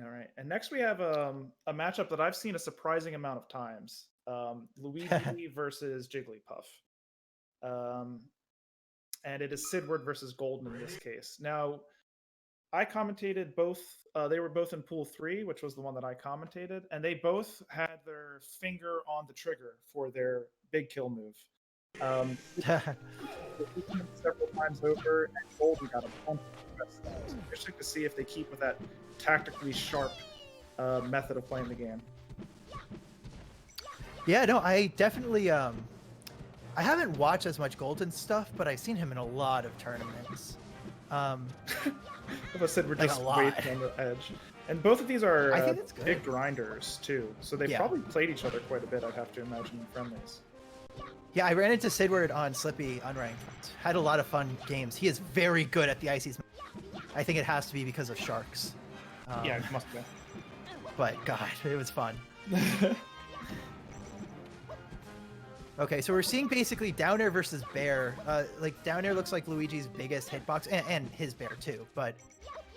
All right. And next we have a matchup that I've seen a surprising amount of times. Luigi versus Jigglypuff. Um, and it is Siddward versus Golden in this case. Now, I commentated both. They were both in Pool 3, which was the one that I commentated, and they both had their finger on the trigger for their big kill move. Several times over, and Golden got a bunch of best stuff. So interesting to see if they keep with that tactically sharp method of playing the game. Yeah, no, I definitely I haven't watched as much Golden stuff, but I've seen him in a lot of tournaments. If I said we're Like just a lot. waiting on the edge. And both of these are I think that's good. big grinders too, so they've Yeah. probably played each other quite a bit. I'd have to imagine in friendlies. Yeah, I ran into Siddward on Slippy Unranked. Had a lot of fun games. He is very good at the ices. I think it has to be because of sharks. Yeah, it must be. But God, it was fun. Okay, so we're seeing basically down air versus bear. Like down air looks like Luigi's biggest hitbox, and his bear too. But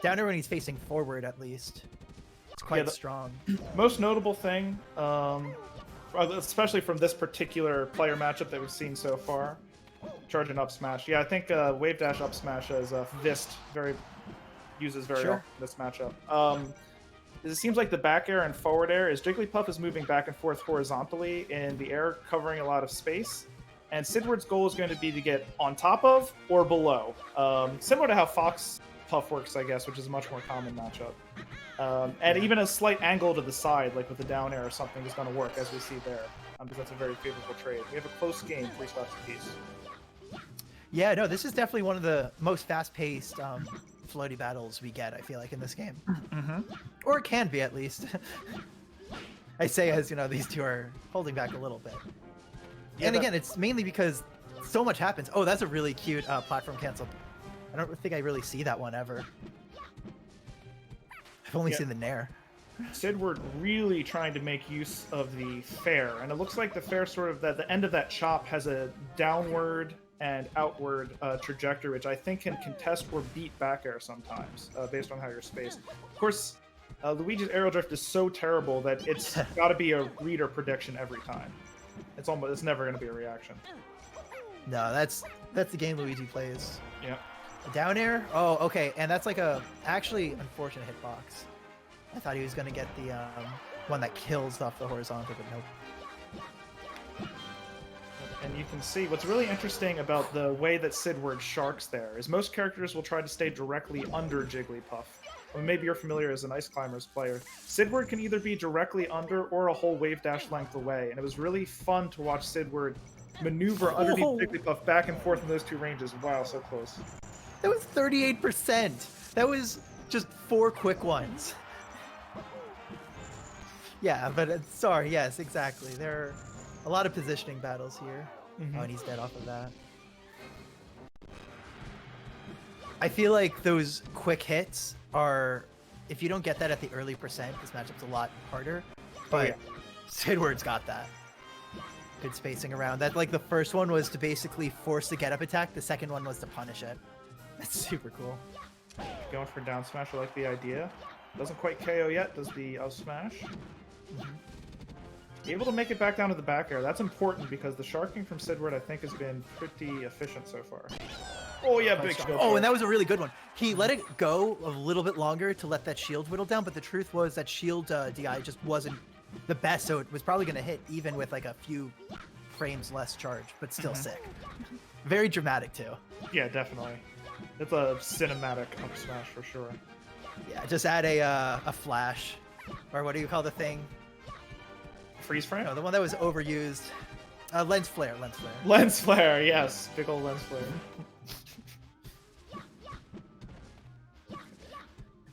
down air when he's facing forward, at least, it's quite strong. Most notable thing, especially from this particular player matchup that we've seen so far, charging up smash. Yeah, I think wave dash up smash as Vist uses very Sure. often in this matchup. It seems like the back air and forward air is Jigglypuff is moving back and forth horizontally in the air, covering a lot of space. And Siddward's goal is going to be to get on top of or below. Similar to how Fox Puff works, I guess, which is a much more common matchup. And even a slight angle to the side, like with the down air or something, is going to work, as we see there. Because that's a very favorable trade. We have a close game, 3 stocks apiece. Yeah, no, this is definitely one of the most fast-paced floaty battles we get, I feel like, in this game. Or it can be, at least. I say as, you know, these two are holding back a little bit. Yeah, and again, it's mainly because so much happens. Oh, that's a really cute platform cancel. I don't think I really see that one ever. I've only seen the Nair. Siddward really trying to make use of the fair, and it looks like the fair sort of that the end of that chop has a downward and outward trajectory, which I think can contest or beat back air sometimes, based on how you're spaced. Of course, Luigi's aerial drift is so terrible that it's got to be a reader prediction every time. It's never going to be a reaction. No, that's the game Luigi plays. Yeah. Down air? Oh, okay. And that's like a actually unfortunate hitbox. I thought he was going to get the one that kills off the horizontal, but nope. And you can see what's really interesting about the way that Siddward sharks there is most characters will try to stay directly under Jigglypuff. Well, maybe you're familiar as an Ice Climbers player. Siddward can either be directly under or a whole wave dash length away, and it was really fun to watch Siddward maneuver underneath Jigglypuff back and forth in those two ranges. Wow, so close. That was 38%. That was just 4 quick ones. Yeah, but sorry, yes, exactly. There are a lot of positioning battles here. Oh, and he's dead off of that. I feel like those quick hits are, if you don't get that at the early percent, this matchup's a lot harder. But Siddward's got that. Good spacing around. That, like, the first one was to basically force the get-up attack. The second one was to punish it. That's super cool. Going for down smash, I like the idea. Doesn't quite KO yet, does the up smash. Able to make it back down to the back air. That's important because the sharking from Siddward, I think, has been pretty efficient so far. Oh, yeah, big shield. Oh, and that was a really good one. He let it go a little bit longer to let that shield whittle down, but the truth was that shield DI just wasn't the best, so it was probably going to hit even with like a few frames less charge, but still sick. Very dramatic, too. Yeah, definitely. It's a cinematic up smash for sure. Yeah, just add a flash, or what do you call the thing? Freeze frame? No, the one that was overused. Lens flare, lens flare. Lens flare, yes. Big old lens flare.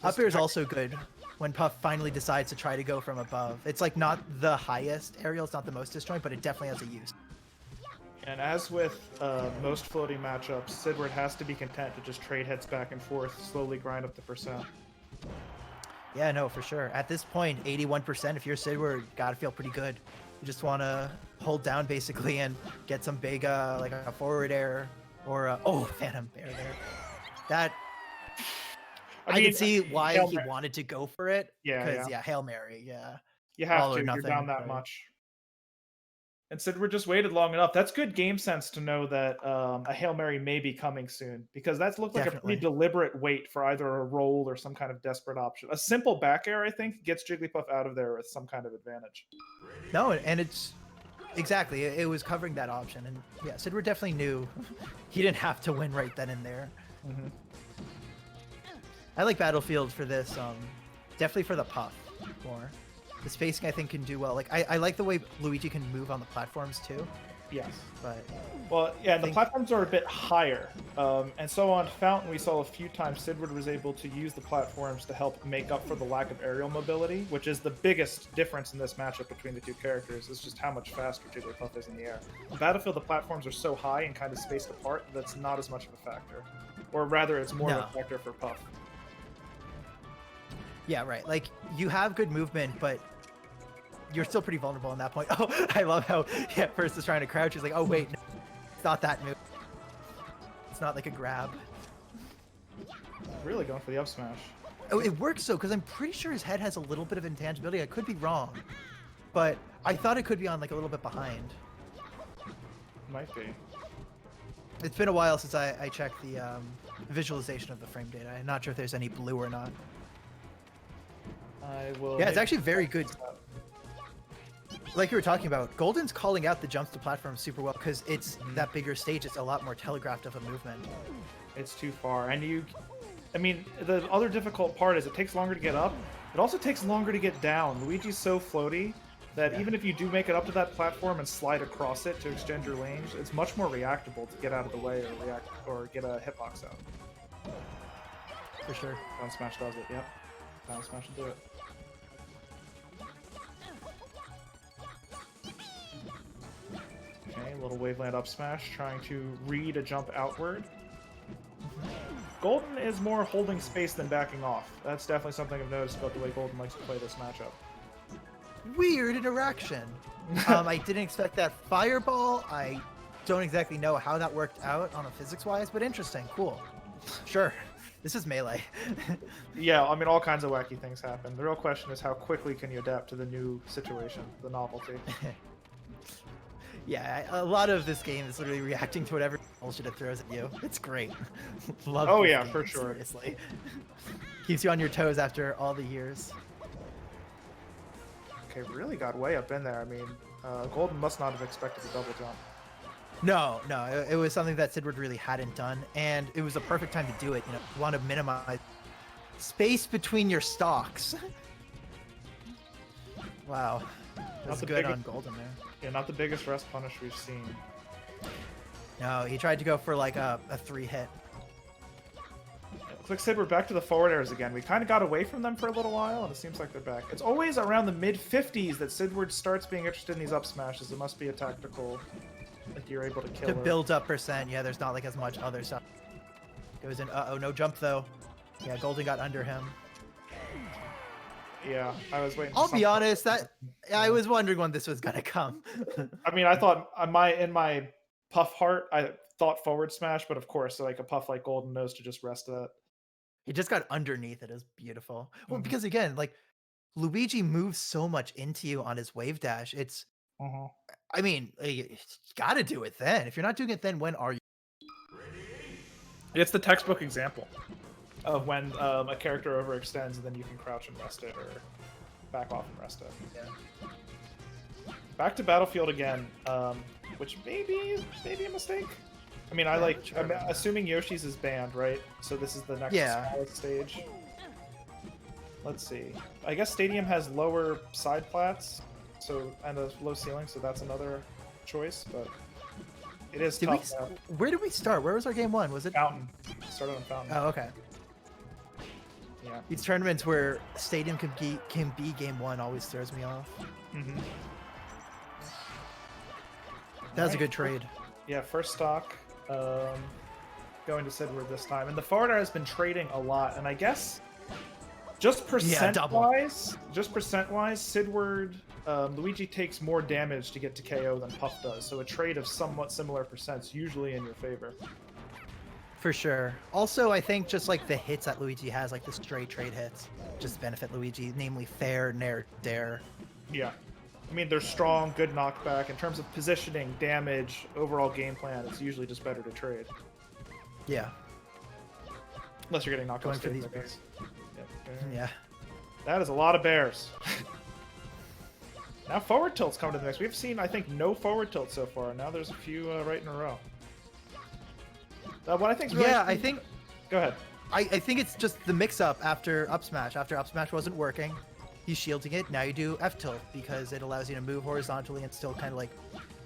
Up air is also good when Puff finally decides to try to go from above. It's like not the highest aerial, it's not the most disjoint, but it definitely has a use. And as with most floating matchups, Siddward has to be content to just trade heads back and forth, slowly grind up the percent. Yeah, no, for sure. At this point, 81%, if you're Siddward, gotta feel pretty good. You just want to hold down, basically, and get some big, like a forward air, or, oh, Phantom Bear there. That... I can see why Hail he Mary. wanted to go for it. Yeah, Because, yeah. Hail Mary, yeah. You have All or to. You're nothing, down that right? much. And Siddward just waited long enough. That's good game sense to know that a Hail Mary may be coming soon, because that's looked like a pretty Definitely. deliberate wait for either a roll or some kind of desperate option. A simple back air, I think, gets Jigglypuff out of there with some kind of advantage. No, and it's exactly it was covering that option, and yeah, Siddward definitely knew he didn't have to win right then and there. Mhm. I like Battlefield for this, definitely for the puff more. The spacing I think can do well. Like I like the way Luigi can move on the platforms too. Yes. But Well, yeah, and the think- platforms are a bit higher. And so on Fountain, we saw a few times Siddward was able to use the platforms to help make up for the lack of aerial mobility, which is the biggest difference in this matchup between the two characters, is just how much faster Jigglypuff is in the air. In Battlefield, the platforms are so high and kind of spaced apart that's not as much of a factor. Or rather, it's more of a factor for Puff. Yeah, right. Like, you have good movement, but you're still pretty vulnerable in that point. Oh, I love how first is trying to crouch. He's like, oh, wait, no, it's not that move. It's not like a grab. Really going for the up smash. Oh, it works, though, because I'm pretty sure his head has a little bit of intangibility. I could be wrong, but I thought it could be on, like, a little bit behind. Might be. It's been a while since I checked the visualization of the frame data. I'm not sure if there's any blue or not. I will. Yeah, it's actually very good. Like you were talking about, Golden's calling out the jumps to platforms super well because it's that bigger stage. It's a lot more telegraphed of a movement. It's too far. And I mean, the other difficult part is it takes longer to get up. It also takes longer to get down. Luigi's so floaty that even if you do make it up to that platform and slide across it to extend your range, it's much more reactable to get out of the way or get a hitbox out. For sure. Down smash does it, yep. Down smash will do it. Okay, little waveland up smash, trying to read a jump outward. Golden is more holding space than backing off. That's definitely something I've noticed about the way Golden likes to play this matchup. Weird interaction. I didn't expect that fireball. I don't exactly know how that worked out on a physics-wise, but interesting. Cool. Sure. This is Melee. Yeah, I mean, all kinds of wacky things happen. The real question is how quickly can you adapt to the new situation, the novelty. Yeah, a lot of this game is literally reacting to whatever bullshit it throws at you. It's great. Love Oh this yeah, game, for sure. Seriously. Keeps you on your toes after all the years. Okay, really got way up in there. I mean, Golden must not have expected the double jump. No, it was something that Siddward really hadn't done, and it was a perfect time to do it. You know, you want to minimize space between your stocks. Wow, that's good on Golden there. Yeah, not the biggest rest punish we've seen. No, he tried to go for like a 3-hit. Looks like Siddward back to the forward airs again. We kind of got away from them for a little while, and it seems like they're back. It's always around the mid-50s that Siddward starts being interested in these up smashes. It must be a tactical that you're able to kill To her. build up percent, yeah, there's not like as much other stuff. Goes in, uh-oh, no jump though. Yeah, Golden got under him. Yeah, I was waiting. I'll be honest, I was wondering when this was gonna come. I mean, I thought in my Puff heart, I thought forward smash, but of course, like a Puff like Golden knows to just rest that. He just got underneath it. Is beautiful. Well, because again, like Luigi moves so much into you on his wave dash. It's, I mean, you gotta do it then. If you're not doing it then, when are you? It's the textbook example of when a character overextends and then you can crouch and rest it or back off and rest it. Yeah. Back to Battlefield again, which may be a mistake. I mean, I'm assuming Yoshi's is banned, right? So this is the next smallest stage. Let's see. I guess Stadium has lower side plats, and a low ceiling, so that's another choice, but it is tough. Where did we start? Where was our game one? Was it Fountain? Started on Fountain. Oh, okay. Yeah. These tournaments where Stadium can be game one always throws me off. That was a good trade. Yeah, first stock. Going to Siddward this time. And the forward air has been trading a lot, and I guess just percent-wise, Siddward, Luigi takes more damage to get to KO than Puff does, so a trade of somewhat similar percents usually in your favor. For sure. Also, I think just like the hits that Luigi has, like the straight trade hits, just benefit Luigi, namely fair, nair, dare. Yeah. I mean, they're strong, good knockback. In terms of positioning, damage, overall game plan, it's usually just better to trade. Yeah. Unless you're getting knocked Going off for stage, these I guess. Yep, bear. Yeah. That is a lot of bears. Now forward tilts come to the mix. We've seen, I think, no forward tilts so far. Now there's a few right in a row. What I think is really Yeah, I think Go ahead. I think it's just the mix-up after up smash. After up smash wasn't working, he's shielding it. Now you do F tilt because it allows you to move horizontally and still kind of like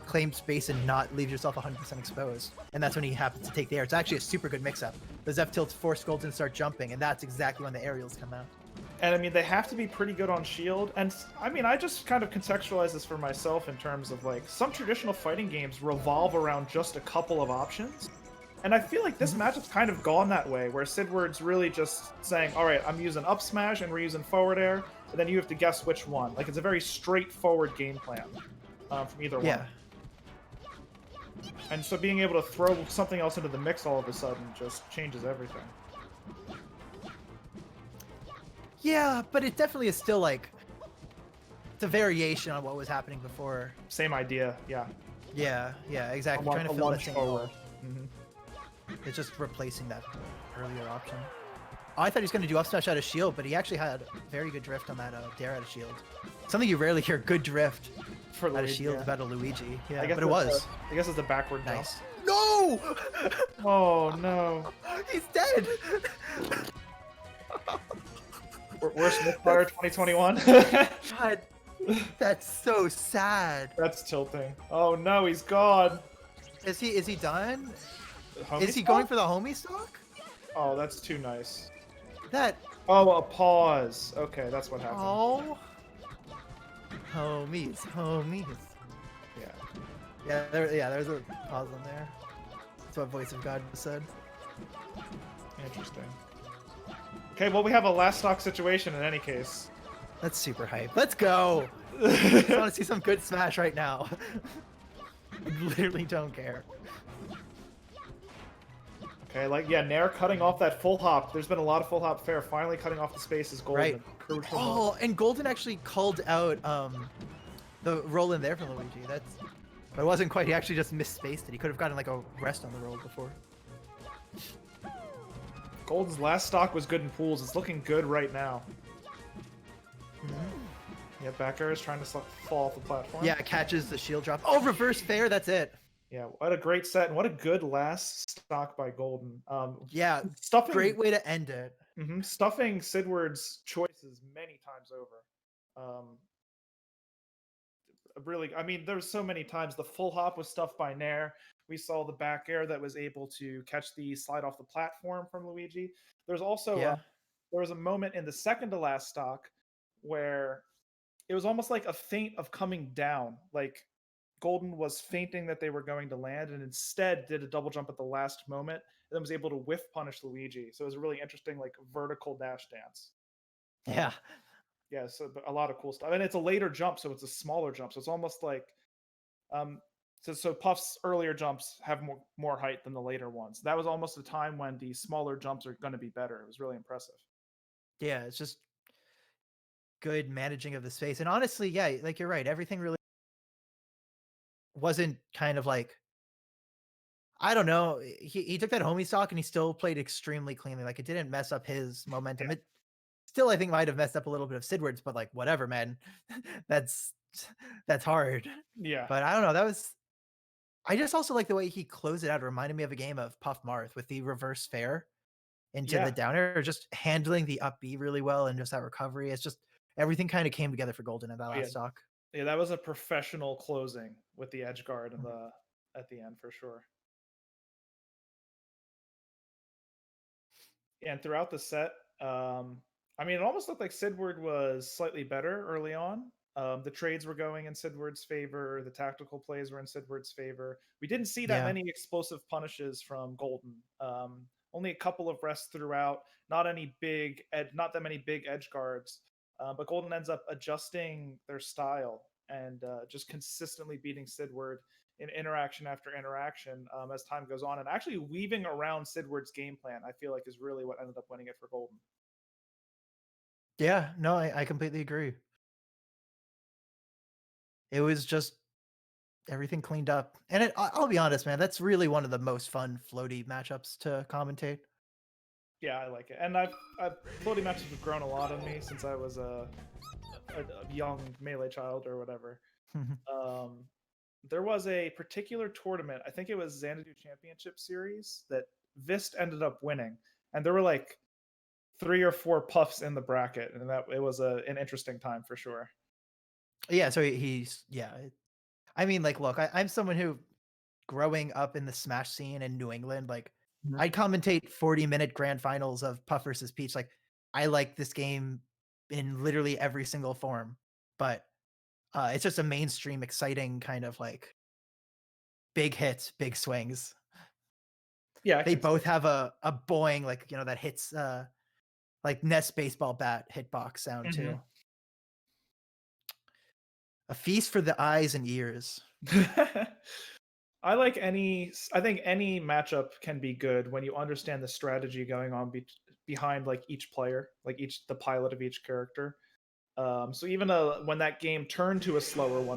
claim space and not leave yourself 100% exposed. And that's when he happens to take the air. It's actually a super good mix-up. Those F tilts force Golden to start jumping, and that's exactly when the aerials come out. And I mean, they have to be pretty good on shield. And I mean, I just kind of contextualize this for myself in terms of like some traditional fighting games revolve around just a couple of options. And I feel like this matchup's kind of gone that way, where Siddward's really just saying, all right, I'm using up smash and we're using forward air, and then you have to guess which one. Like, it's a very straightforward game plan from either one. Yeah. And so being able to throw something else into the mix all of a sudden just changes everything. Yeah, but it definitely is still like it's a variation on what was happening before. Same idea, yeah. Yeah, exactly. Trying to fill that same hole. It's just replacing that earlier option. Oh, I thought he was going to do up smash out of shield, but he actually had very good drift on that dare out of shield. Something you rarely hear good drift For out of Luigi, shield yeah. about a Luigi. Yeah, I guess but it was. I guess it's a backward Nice. jump. No! Oh, no. He's dead! Worst misfire 2021? God, that's so sad. That's tilting. Oh, no, he's gone. Is he done? Homie Is he stock? going for the homie stock? Oh, that's too nice. That. Oh, a pause. Okay, that's what happened. Oh. Homies. Yeah. There's a pause on there. That's what Voice of God said. Interesting. Okay, well, we have a last stock situation in any case. That's super hype. Let's go. I want to see some good Smash right now. I literally don't care. Okay, like, yeah, Nair cutting off that full hop. There's been a lot of full hop fair. Finally cutting off the space is golden. Right. Crucial Oh, moment. and Golden actually called out the roll in there from Luigi. But it wasn't quite. He actually just misspaced it. He could have gotten like a rest on the roll before. Golden's last stock was good in pools. It's looking good right now. Yeah, back air is trying to fall off the platform. Yeah, catches the shield drop. Oh, reverse fair. That's it. Yeah, what a great set, and what a good last stock by Golden. Yeah, stuffing, great way to end it. Stuffing Sidward's choices many times over. Really, I mean, there's so many times. The full hop was stuffed by Nair. We saw the back air that was able to catch the slide off the platform from Luigi. There's also there was a moment in the second to last stock where it was almost like a feint of coming down. Like Golden was feinting that they were going to land and instead did a double jump at the last moment and then was able to whiff punish Luigi. So it was a really interesting like vertical dash dance. Yeah. Yeah, so a lot of cool stuff. And it's a later jump, so it's a smaller jump. So it's almost like so Puff's earlier jumps have more height than the later ones. That was almost a time when the smaller jumps are going to be better. It was really impressive. Yeah, it's just good managing of the space. And honestly, yeah, like you're right. Everything really wasn't kind of like, I don't know. He took that homie stock and he still played extremely cleanly. Like it didn't mess up his momentum. Yeah. It still, I think, might have messed up a little bit of Sidward's, but like whatever, man. that's hard. Yeah. But I don't know. I just also like the way he closed it out. It reminded me of a game of Puff Marth with the reverse fair into the downer, just handling the up B really well and just that recovery. It's just everything kind of came together for Golden in that last stock. Yeah, that was a professional closing with the edge guard and at the end for sure. And throughout the set, I mean, it almost looked like Siddward was slightly better early on. The trades were going in Siddward's favor. The tactical plays were in Siddward's favor. We didn't see that many explosive punishes from Golden. Only a couple of rests throughout. Not that many big edge guards. But Golden ends up adjusting their style and just consistently beating Siddward in interaction after interaction as time goes on, and actually weaving around Siddward's game plan, I feel like is really what ended up winning it for Golden. Yeah, no, I completely agree. It was just everything cleaned up. And I'll be honest, man, that's really one of the most fun floaty matchups to commentate. Yeah, I like it, and floating matches have grown a lot on me since I was a young melee child or whatever. There was a particular tournament, I think it was Xanadu Championship Series, that Vist ended up winning, and there were like 3 or 4 puffs in the bracket, and that it was an interesting time for sure. Yeah, so he's I mean, like, look, I'm someone who growing up in the Smash scene in New England, like I commentate 40-minute grand finals of Puff versus Peach. Like, I like this game in literally every single form, but it's just a mainstream, exciting kind of like big hits, big swings. Yeah, They both have a boing, like, that hits like Ness baseball bat hitbox sound too. A feast for the eyes and ears. I think any matchup can be good when you understand the strategy going on behind like each player, like the pilot of each character. So even when that game turned to a slower one,